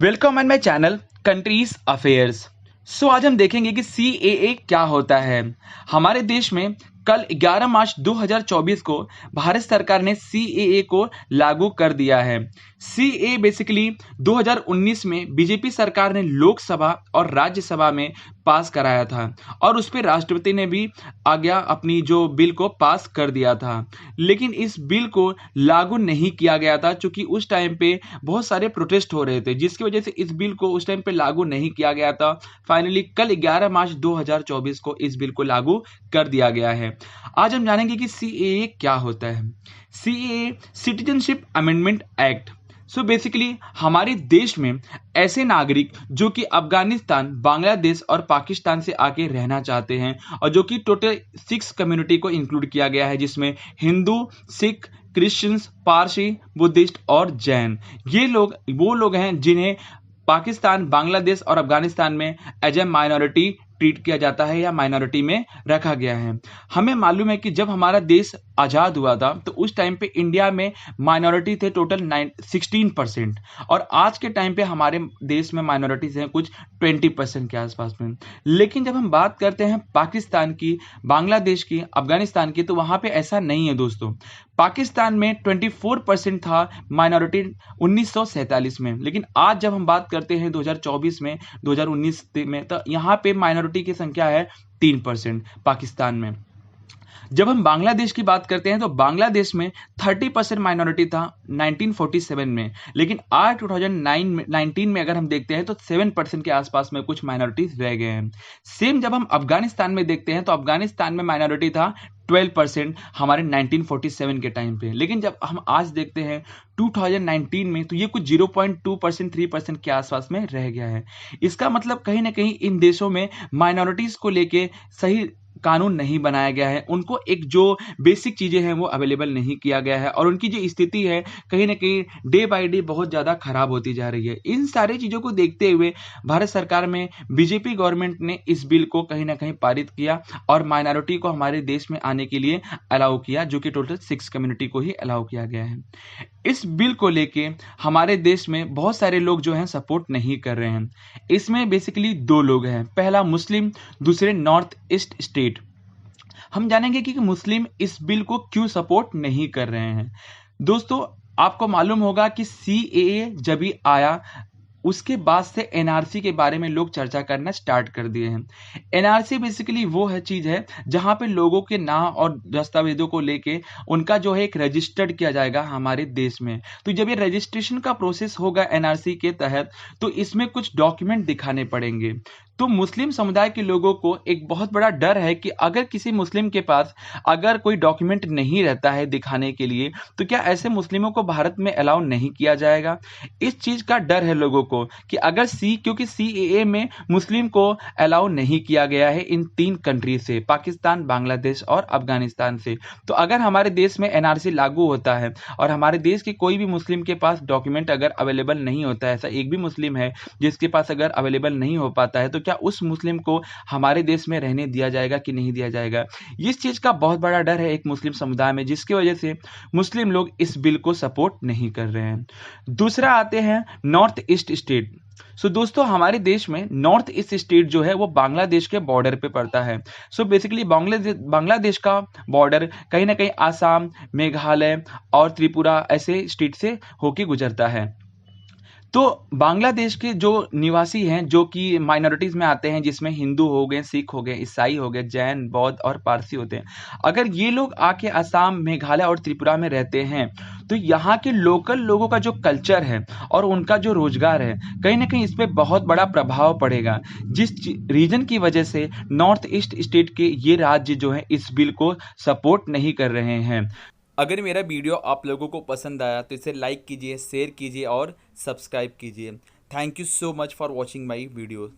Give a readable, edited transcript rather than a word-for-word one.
Welcome on my channel countries affairs. आज हम देखेंगे कि सीएए क्या होता है। हमारे देश में कल 11 मार्च 2024 को भारत सरकार ने सीएए को लागू कर दिया है। सीएए बेसिकली 2019 में बीजेपी सरकार ने लोकसभा और राज्यसभा में पास कराया था और उस पर राष्ट्रपति ने भी आज्ञा अपनी जो बिल को पास कर दिया था, लेकिन इस बिल को लागू नहीं किया गया था क्योंकि उस टाइम पे बहुत सारे प्रोटेस्ट हो रहे थे, जिसकी वजह से इस बिल को उस टाइम पे लागू नहीं किया गया था। फाइनली कल 11 मार्च 2024 को इस बिल को लागू कर दिया गया है। आज हम जानेंगे कि सीएए क्या होता है। CAA citizenship amendment act. Basically हमारे देश में ऐसे नागरिक जो कि अफगानिस्तान, बांग्लादेश और पाकिस्तान से आके रहना चाहते हैं और जो कि टोटल 6 कम्युनिटी को इंक्लूड किया गया है, जिसमें हिंदू, सिख, क्रिश्चियंस, पारसी, बुद्धिस्ट और जैन। ये लोग वो लोग हैं जिन्हें पाकिस्तान, बांग्लादेश और अफगानिस्तान में एज ए माइनॉरिटी ट्रीट किया जाता है या माइनॉरिटी में रखा गया है। हमें मालूम है कि जब हमारा देश आज़ाद हुआ था तो उस टाइम पे इंडिया में माइनॉरिटी थे टोटल 16% और आज के टाइम पे हमारे देश में माइनॉरिटीज हैं कुछ 20% के आसपास में। लेकिन जब हम बात करते हैं पाकिस्तान की, बांग्लादेश की, अफगानिस्तान की, तो वहाँ पे ऐसा नहीं है दोस्तों। पाकिस्तान में 24% था माइनॉरिटी 1947 में, लेकिन आज जब हम बात करते हैं 2024 में, 2019 में, तो यहाँ पे माइनॉरिटी की संख्या है 3% पाकिस्तान में। जब हम बांग्लादेश की बात करते हैं तो बांग्लादेश में 30% माइनॉरिटी था 1947 में, लेकिन आज 2019 में अगर हम देखते हैं तो 7% के आसपास में कुछ माइनॉरिटीज रह गए हैं। सेम जब हम अफगानिस्तान में देखते हैं तो अफगानिस्तान में माइनॉरिटी था 12% हमारे 1947 के टाइम पे, लेकिन जब हम आज देखते हैं 2019 में तो ये कुछ 0.2% 3% के आसपास में रह गया है। इसका मतलब कहीं ना कहीं इन देशों में माइनॉरिटीज को लेके सही कानून नहीं बनाया गया है, उनको एक जो बेसिक चीज़ें हैं वो अवेलेबल नहीं किया गया है और उनकी जो स्थिति है कहीं ना कहीं डे बाय डे बहुत ज़्यादा खराब होती जा रही है। इन सारी चीज़ों को देखते हुए भारत सरकार में बीजेपी गवर्नमेंट ने इस बिल को कहीं ना कहीं पारित किया और माइनॉरिटी को हमारे देश में आने के लिए अलाउ किया, जो कि टोटल 6 कम्युनिटी को ही अलाउ किया गया है। इस बिल को लेके हमारे देश में बहुत सारे लोग जो हैं सपोर्ट नहीं कर रहे हैं। इसमें बेसिकली दो लोग हैं, पहला मुस्लिम, दूसरे नॉर्थ ईस्ट स्टेट। हम जानेंगे कि मुस्लिम इस बिल को क्यों सपोर्ट नहीं कर रहे हैं। दोस्तों, आपको मालूम होगा कि सीएए जब भी आया उसके बाद से एनआरसी के बारे में लोग चर्चा करना स्टार्ट कर दिए हैं। एनआरसी बेसिकली वो है चीज है जहां पे लोगों के नाम और दस्तावेजों को लेके उनका जो है एक रजिस्टर्ड किया जाएगा हमारे देश में। तो जब ये रजिस्ट्रेशन का प्रोसेस होगा एनआरसी के तहत तो इसमें कुछ डॉक्यूमेंट दिखाने पड़ेंगे। तो मुस्लिम समुदाय के लोगों को एक बहुत बड़ा डर है कि अगर किसी मुस्लिम के पास अगर कोई डॉक्यूमेंट नहीं रहता है दिखाने के लिए तो क्या ऐसे मुस्लिमों को भारत में अलाउ नहीं किया जाएगा। इस चीज का डर है लोगों को कि अगर क्योंकि सीएए में मुस्लिम को अलाउ नहीं किया गया है इन 3 कंट्री से, पाकिस्तान, बांग्लादेश और अफगानिस्तान से। तो अगर हमारे देश में एनआरसी लागू होता है और हमारे देश के कोई भी मुस्लिम के पास डॉक्यूमेंट अगर अवेलेबल नहीं होता है, ऐसा एक भी मुस्लिम है जिसके पास अगर अवेलेबल नहीं हो पाता है, तो क्या उस मुस्लिम को हमारे देश में रहने दिया जाएगा कि नहीं दिया जाएगा। इस चीज का बहुत बड़ा डर है एक मुस्लिम समुदाय में, जिसकी वजह से मुस्लिम लोग इस बिल को सपोर्ट नहीं कर रहे हैं। दूसरा आते हैं नॉर्थ ईस्ट स्टेट। दोस्तों, हमारे देश में नॉर्थ ईस्ट स्टेट जो है वो बांग्लादेश के बॉर्डर पे पड़ता है। बेसिकली बांग्लादेश का बॉर्डर कहीं ना कहीं आसाम, मेघालय और त्रिपुरा ऐसे स्टेट से होके गुजरता है। तो बांग्लादेश के जो निवासी हैं जो कि माइनॉरिटीज में आते हैं, जिसमें हिंदू हो गए, सिख हो गए, ईसाई हो गए, जैन, बौद्ध और पारसी होते हैं, अगर ये लोग आके असम, मेघालय और त्रिपुरा में रहते हैं तो यहाँ के लोकल लोगों का जो कल्चर है और उनका जो रोजगार है कहीं ना कहीं इस पर बहुत बड़ा प्रभाव पड़ेगा, जिस रीजन की वजह से नॉर्थ ईस्ट स्टेट के ये राज्य जो है इस बिल को सपोर्ट नहीं कर रहे हैं। अगर मेरा वीडियो आप लोगों को पसंद आया तो इसे लाइक कीजिए, शेयर कीजिए और सब्सक्राइब कीजिए। Thank you so much for watching my video.